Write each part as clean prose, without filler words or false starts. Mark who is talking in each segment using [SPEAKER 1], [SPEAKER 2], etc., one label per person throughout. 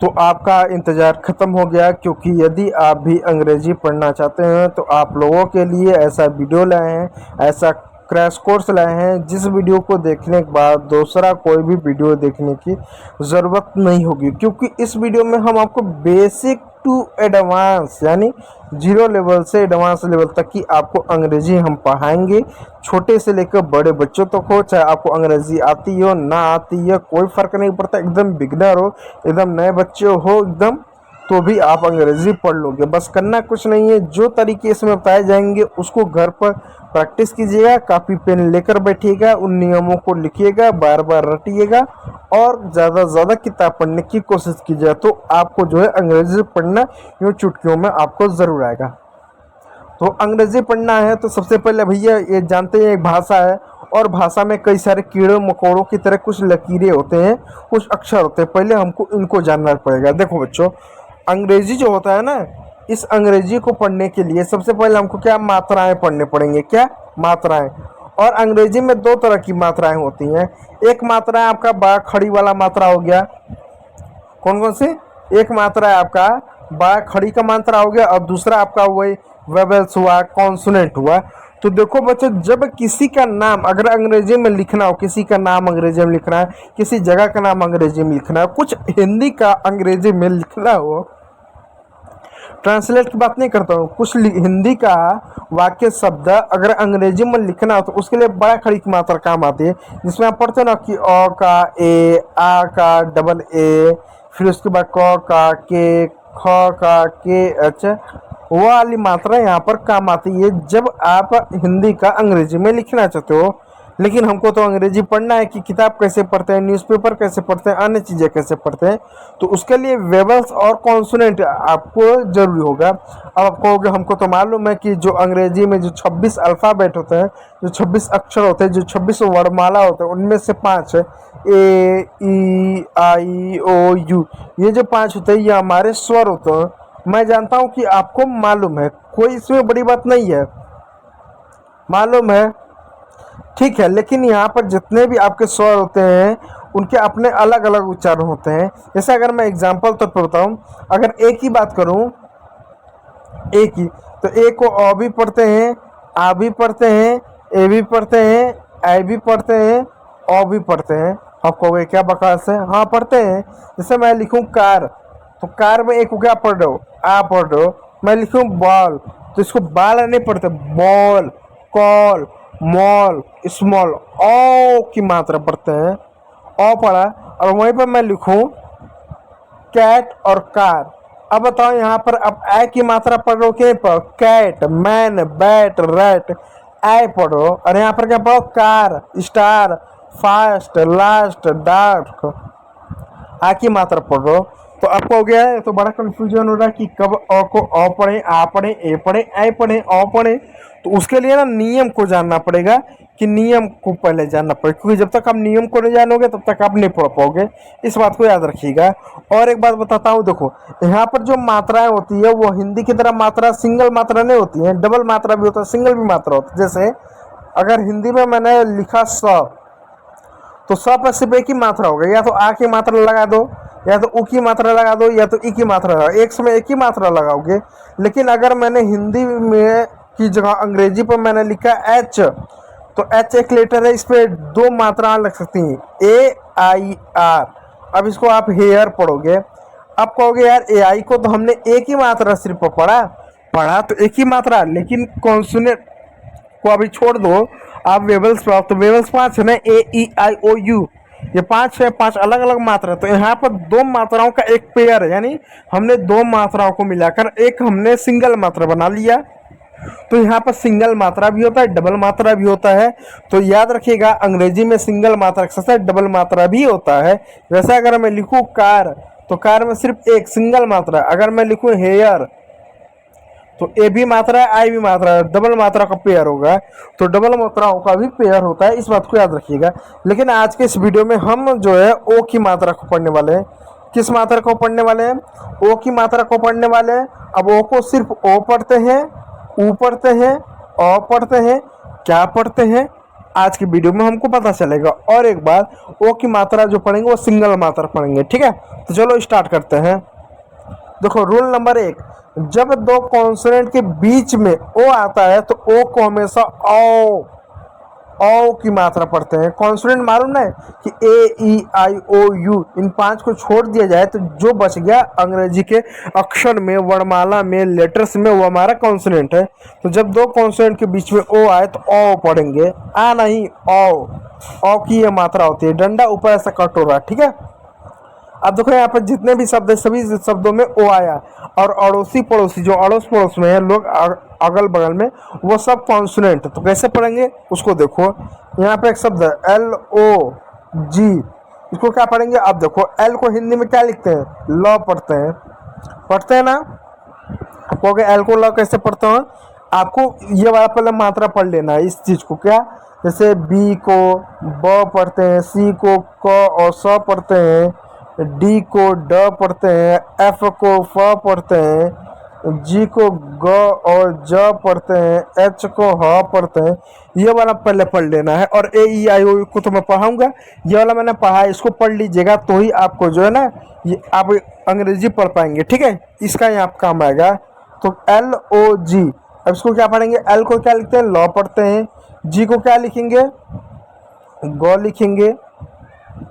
[SPEAKER 1] तो आपका इंतज़ार ख़त्म हो गया, क्योंकि यदि आप भी अंग्रेज़ी पढ़ना चाहते हैं तो आप लोगों के लिए ऐसा वीडियो लाए हैं, ऐसा क्रैश कोर्स लाए हैं जिस वीडियो को देखने के बाद दूसरा कोई भी वीडियो देखने की ज़रूरत नहीं होगी। क्योंकि इस वीडियो में हम आपको बेसिक टू एडवांस यानी जीरो लेवल से एडवांस लेवल तक की आपको अंग्रेज़ी हम पढ़ाएंगे। छोटे से लेकर बड़े बच्चों तक हो, चाहे आपको अंग्रेज़ी आती हो ना आती है कोई फ़र्क नहीं पड़ता, एकदम बिगनर हो, एकदम नए बच्चे हो एकदम, तो भी आप अंग्रेज़ी पढ़ लोगे। बस करना कुछ नहीं है, जो तरीके इसमें बताए जाएंगे उसको घर पर प्रैक्टिस कीजिएगा, कापी पेन लेकर बैठिएगा, उन नियमों को लिखिएगा, बार बार रटिएगा और ज़्यादा से ज़्यादा किताब पढ़ने की कोशिश कीजिएगा। तो आपको जो है अंग्रेज़ी पढ़ना यूँ चुटकियों में आपको ज़रूर आएगा। तो अंग्रेज़ी पढ़ना है तो सबसे पहले भैया ये जानते हैं एक भाषा है, और भाषा में कई सारे कीड़े मकोड़ों की तरह कुछ लकीरें होते हैं, कुछ अक्षर होते हैं, पहले हमको इनको जानना पड़ेगा। देखो बच्चों, अंग्रेज़ी जो होता है ना, इस अंग्रेज़ी को पढ़ने के लिए सबसे पहले हमको क्या मात्राएं पढ़ने पड़ेंगे, क्या मात्राएं। और अंग्रेज़ी में दो तरह की मात्राएं होती हैं। एक मात्रा है आपका बा खड़ी वाला मात्रा हो गया, कौन कौन से, एक मात्रा है आपका बा खड़ी का मात्रा हो गया, और दूसरा आपका वही वेवल्स हुआ, कॉन्सोनेंट हुआ। तो देखो बच्चों, जब किसी का नाम अगर अंग्रेजी में लिखना हो, किसी का नाम अंग्रेजी में लिखना है, किसी जगह का नाम अंग्रेजी में लिखना है, कुछ हिंदी का अंग्रेजी में लिखना हो, ट्रांसलेट की बात नहीं करता हूँ, कुछ हिंदी का वाक्य शब्द अगर अंग्रेजी में लिखना हो तो उसके लिए बड़ा खड़ी की मात्रा काम आती है, जिसमें आप पढ़ते हो ना कि अ का ए, आ का डबल ए, फिर उसके बाद क का के, ख का के एच, वो वाली मात्रा यहाँ पर काम आती है जब आप हिंदी का अंग्रेजी में लिखना चाहते हो। लेकिन हमको तो अंग्रेजी पढ़ना है कि किताब कैसे पढ़ते हैं, न्यूज़पेपर कैसे पढ़ते हैं, अन्य चीज़ें कैसे पढ़ते हैं, तो उसके लिए वेवल्स और कॉन्सोनेंट आपको ज़रूरी होगा। अब आप कहोगे हमको तो मालूम है कि जो अंग्रेजी में जो 26 अल्फ़ाबेट होते हैं, जो 26 अक्षर होते हैं, जो 26 वर्णमाला होते हैं, उनमें से 5 है ए, ई, आई, ओ, यू, ये जो 5 होते हैं ये हमारे स्वर होते हैं। मैं जानता हूँ कि आपको मालूम है, कोई इसमें बड़ी बात नहीं है, मालूम है, ठीक है। लेकिन यहाँ पर जितने भी आपके स्वर होते हैं उनके अपने अलग अलग उच्चारण होते हैं। जैसे अगर मैं एग्जाम्पल तौर पर बताऊँ, अगर ए की बात करूँ, ए की, तो ए को अ भी पढ़ते हैं, आ भी पढ़ते हैं, ए भी पढ़ते हैं, आई भी पढ़ते हैं, औ भी पढ़ते हैं। आप कहोगे क्या बकवास है, हाँ पढ़ते हैं। जैसे मैं लिखूँ कार, तो कार में एक को क्या पढ़ रहे हो, आ पढ़ रहे हो। मैं लिखूँ बॉल, तो इसको बाल नहीं पढ़ते, बॉल, कॉल, मॉल, स्मॉल, ओ की मात्रा पढ़ते हैं, ओ पढ़ा। और वहीं पर मैं लिखूं कैट और कार, अब बताओ यहाँ पर अब ए की मात्रा पढ़ रहे हो क्या पढ़ो, cat, man, bat, rat, A पढ़ो। और यहाँ पर क्या पढ़ो, car, star, fast, last, dark, आ की मात्रा पढ़ रहे हो। तो आपको हो गया है, तो बड़ा कंफ्यूजन हो रहा है कि कब अ को अ पढ़े, आ पढ़े, ए पढ़े, ए पढ़े, अ पढ़े। तो उसके लिए ना नियम को जानना पड़ेगा, कि नियम को पहले जानना पड़ेगा, क्योंकि जब तक आप नियम को नहीं जानोगे तब तक आप नहीं पढ़ पाओगे, इस बात को याद रखिएगा। और एक बात बताता हूँ, देखो यहाँ पर जो मात्राएं होती है वो हिंदी की तरह मात्रा सिंगल मात्रा नहीं होती है, डबल मात्रा भी होता है, सिंगल भी मात्रा होती है। जैसे अगर हिंदी में मैंने लिखा स, तो स पर सिर्फ एक ही मात्रा होगा, या तो आ की मात्रा लगा दो, या तो उ की मात्रा लगा दो, या तो ई की मात्रा लगा, एक समय एक ही मात्रा लगाओगे। लेकिन अगर मैंने हिंदी में की जगह अंग्रेजी पर मैंने लिखा एच, तो एच एक लेटर है, इस पर दो मात्राएं लग सकती हैं, ए आई आर। अब इसको आप हेयर पढ़ोगे, अब कहोगे यार ए आई को तो हमने एक ही मात्रा सिर्फ पढ़ा, पढ़ा तो एक ही मात्रा, लेकिन कॉन्सोनेंट को अभी छोड़ दो, आप वेवल्स पर, तो वेवल्स 5 है ना, ए ई आई ओ यू, ये 5 है, 5 अलग अलग मात्रा। तो यहाँ पर दो मात्राओं का एक पेयर है, यानी हमने दो मात्राओं को मिलाकर एक हमने सिंगल मात्रा बना लिया। तो यहाँ पर सिंगल मात्रा भी होता है, डबल मात्रा भी होता है। तो याद रखिएगा, अंग्रेजी में सिंगल मात्रा के साथ डबल मात्रा भी होता है। वैसे अगर मैं लिखूँ कार, तो कार में सिर्फ एक सिंगल मात्रा। अगर मैं लिखूँ हेयर, तो ए भी मात्रा है, आई भी मात्रा है, डबल मात्रा का पेयर होगा। तो डबल मात्राओं का भी पेयर होता है, इस बात को याद रखिएगा। लेकिन आज के इस वीडियो में हम जो है ओ की मात्रा को पढ़ने वाले हैं। किस मात्रा को पढ़ने वाले हैं, ओ की मात्रा को पढ़ने वाले हैं। अब ओ को सिर्फ ओ पढ़ते हैं, ऊ पढ़ते हैं, अ पढ़ते हैं, क्या पढ़ते हैं, आज की वीडियो में हमको पता चलेगा। और एक बार ओ की मात्रा जो पढ़ेंगे वो सिंगल मात्रा पढ़ेंगे, ठीक है। तो चलो स्टार्ट करते हैं। देखो रूल नंबर 1, जब दो कॉन्सोनेंट के बीच में ओ आता है तो ओ को हमेशा ओ की मात्रा पढ़ते हैं। कॉन्सोनेंट मालूम ना है कि ए ई आई ओ यू, इन 5 को छोड़ दिया जाए तो जो बच गया अंग्रेजी के अक्षर में, वर्णमाला में, लेटर्स में, वो हमारा कॉन्सोनेंट है। तो जब दो कॉन्सोनेंट के बीच में ओ आए तो ओ पढ़ेंगे, आ नहीं ओ की ये मात्रा होती है। डंडा ऊपर ऐसा कट हो रहा है, ठीक है। अब देखो यहाँ पर जितने भी शब्द है सभी शब्दों में ओ आया, और अड़ोसी पड़ोसी जो अड़ोस पड़ोस में है लोग अगल बगल में, वो सब कॉन्सोनेंट। तो कैसे पढ़ेंगे उसको देखो। यहाँ पे एक शब्द है LOG, इसको क्या पढ़ेंगे। अब देखो एल को हिंदी में क्या लिखते हैं, ल पढ़ते हैं ना। आपको एल को ल कैसे पढ़ते हो, आपको ये वाला पहले मात्रा पढ़ लेना है इस चीज को। क्या, जैसे बी को ब पढ़ते हैं, सी को क और स पढ़ते हैं, डी को ड पढ़ते हैं, एफ को फ पढ़ते हैं, जी को ग और ज पढ़ते हैं, एच को ह पढ़ते हैं। ये वाला पहले पढ़ लेना है। और ए ई आई ओ को तो मैं पढ़ाऊंगा, ये वाला मैंने पढ़ा है, इसको पढ़ लीजिएगा तो ही आपको जो है ना ये आप अंग्रेजी पढ़ पाएंगे, ठीक है। इसका ही आप काम आएगा। तो LOG, अब इसको क्या पढ़ेंगे, एल को क्या लिखते हैं, लॉ पढ़ते हैं, जी को क्या लिखेंगे, ग लिखेंगे,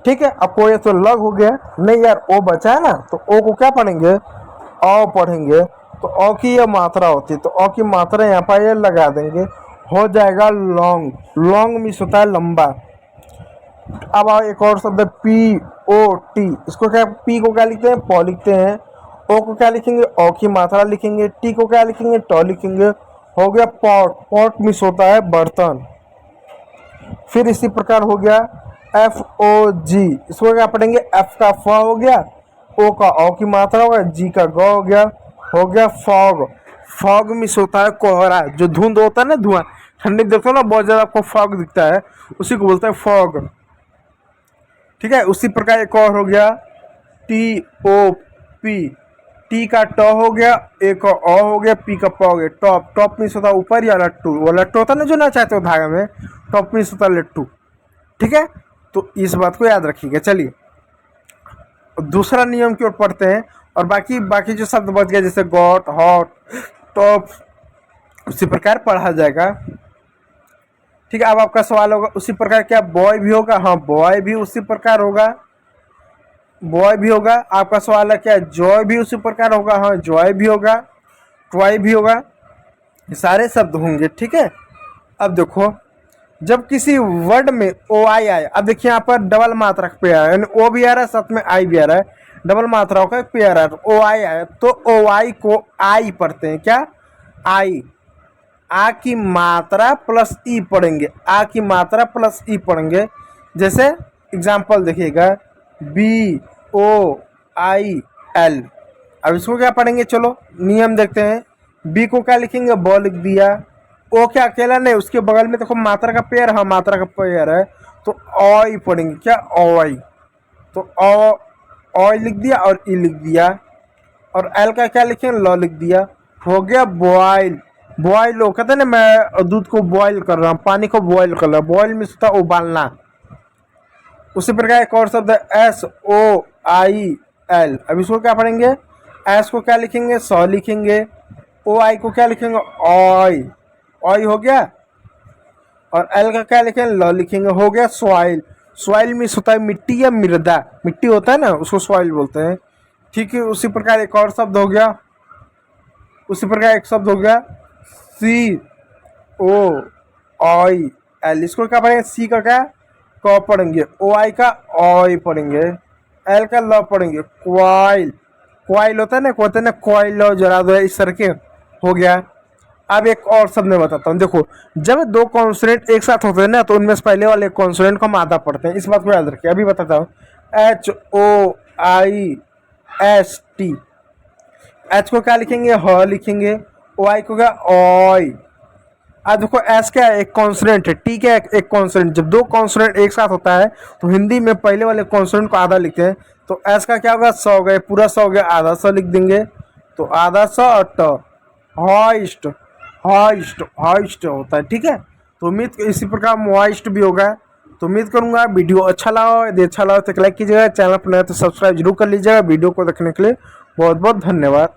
[SPEAKER 1] ठीक है। आपको ये तो लग हो गया नहीं यार, ओ बचा है ना, तो ओ को क्या पढ़ेंगे, ओ पढ़ेंगे। तो ओ की ये मात्रा होती है, तो ओ की मात्रा यहाँ पर ये लगा देंगे, हो जाएगा लॉन्ग। लॉन्ग मीन्स होता है लंबा। अब आओ एक और शब्द है POT, इसको क्या, पी को क्या लिखते हैं, पॉ लिखते हैं, ओ को क्या लिखेंगे, ओ की मात्रा लिखेंगे, टी को क्या लिखेंगे, टॉ लिखेंगे, हो गया पॉट। पॉट मीन्स होता है बर्तन। फिर इसी प्रकार हो गया FOG, इसको क्या पढ़ेंगे, एफ का फ हो गया, ओ का ओ की मात्रा होगा, जी का ग हो गया फॉग। फॉग मिस होता है कोहरा, जो धुंध होता है ना, धुआं, ठंडी देखो ना बहुत ज्यादा आपको फॉग दिखता है, उसी को बोलते हैं फॉग, ठीक है। उसी प्रकार एक और हो गया TOP, टी का ट हो गया, ए का ओ हो गया, पी का प हो गया, टॉप। टॉप मीन्स होता है ऊपर या लट्टू, वो लट्टू होता है ना जो ना चाहते हो धागे में, टॉप मीन्स होता है लट्टू, ठीक है। तो इस बात को याद रखिएगा। चलिए दूसरा नियम की ओर पढ़ते हैं, और बाकी जो शब्द बच गया जैसे गॉट, हॉट, टॉप, उसी प्रकार पढ़ा जाएगा, ठीक है। अब आपका सवाल होगा उसी प्रकार क्या बॉय भी होगा, हाँ बॉय भी उसी प्रकार होगा, बॉय भी होगा। आपका सवाल है क्या जॉय भी उसी प्रकार होगा, हाँ जॉय भी होगा, ट्वाई भी होगा, ये सारे शब्द होंगे, ठीक है। अब देखो जब किसी वर्ड में ओ आई आए, अब देखिए यहाँ पर डबल मात्रा का पेयर है, ओ भी आ रहा है साथ में आई भी आ रहा है, डबल मात्राओं का पेयर है, ओ आई आया तो ओ आई को आई पढ़ते हैं, क्या, आई। आ की मात्रा प्लस ई पढ़ेंगे, आ की मात्रा प्लस ई पढ़ेंगे। जैसे एग्जाम्पल देखिएगा, BOIL, अब इसको क्या पढ़ेंगे, चलो नियम देखते हैं। बी को क्या लिखेंगे, ब लिख दिया, ओ क्या अकेला नहीं, उसके बगल में देखो मात्रा का पेयर, हाँ मात्रा का पेयर है, तो ऑय पढ़ेंगे, क्या ऑय, तो ऑय लिख दिया और ई लिख दिया, और एल का क्या लिखेंगे, ल लिख दिया, हो गया बॉयल। बॉयल हो कहते हैं ना, मैं दूध को बॉयल कर रहा हूँ, पानी को बॉयल कर रहा हूँ, बॉयल में होता है उबालना। उसी प्रकार एक और शब्द है SOIL, अब इसको क्या पढ़ेंगे, एस को क्या लिखेंगे, सौ लिखेंगे, ओ आई को क्या लिखेंगे, ऑय, ऑय हो गया, और एल का क्या लिखेंगे, ल लिखेंगे, हो गया सॉइल। सॉइल मीन्स होता है मिट्टी या मृदा, मिट्टी होता है ना उसको सॉइल बोलते हैं, ठीक है। उसी प्रकार एक और शब्द हो गया, उसी प्रकार एक शब्द हो गया COIL, इसको क्या पढ़ेंगे, सी का क्या क पढ़ेंगे, ओ आई का ऑय पढ़ेंगे, एल का ल पढ़ेंगे, क्वाइल। क्वाइल होता है ना, कहते हैं ना क्वाइल जरा दो, इस तरह के हो गया। अब एक और शब्द मैं बताता हूँ, देखो जब दो कॉन्सोनेंट एक साथ होते हैं ना तो उनमें से पहले वाले कॉन्सोनेंट को हम आधा पढ़ते हैं, इस बात को याद रखिए। अभी बताता हूँ, HOIST, एच को क्या लिखेंगे, ह लिखेंगे, ओ आई को क्या ऑय। अब देखो एस क्या है, एक कॉन्सोनेंट है, टी क्या है, एक कॉन्सोनेंट। जब दो कॉन्सोनेंट एक साथ होता है तो हिंदी में पहले वाले कॉन्सोनेंट को आधा लिखते हैं, तो एस का क्या होगा, 100 गए, पूरा 100 गया, आधा 100 लिख देंगे, तो आधा 100 और ट, हॉइस्ट, हॉइस्ट, हॉइस्ट होता है, ठीक है। तो उम्मीद इसी प्रकार मॉइस्ट भी होगा। तो उम्मीद करूंगा वीडियो अच्छा लगा हो, यदि अच्छा लगा तो एक लाइक कीजिएगा, चैनल पर नए तो सब्सक्राइब जरूर कर लीजिएगा। वीडियो को देखने के लिए बहुत बहुत धन्यवाद।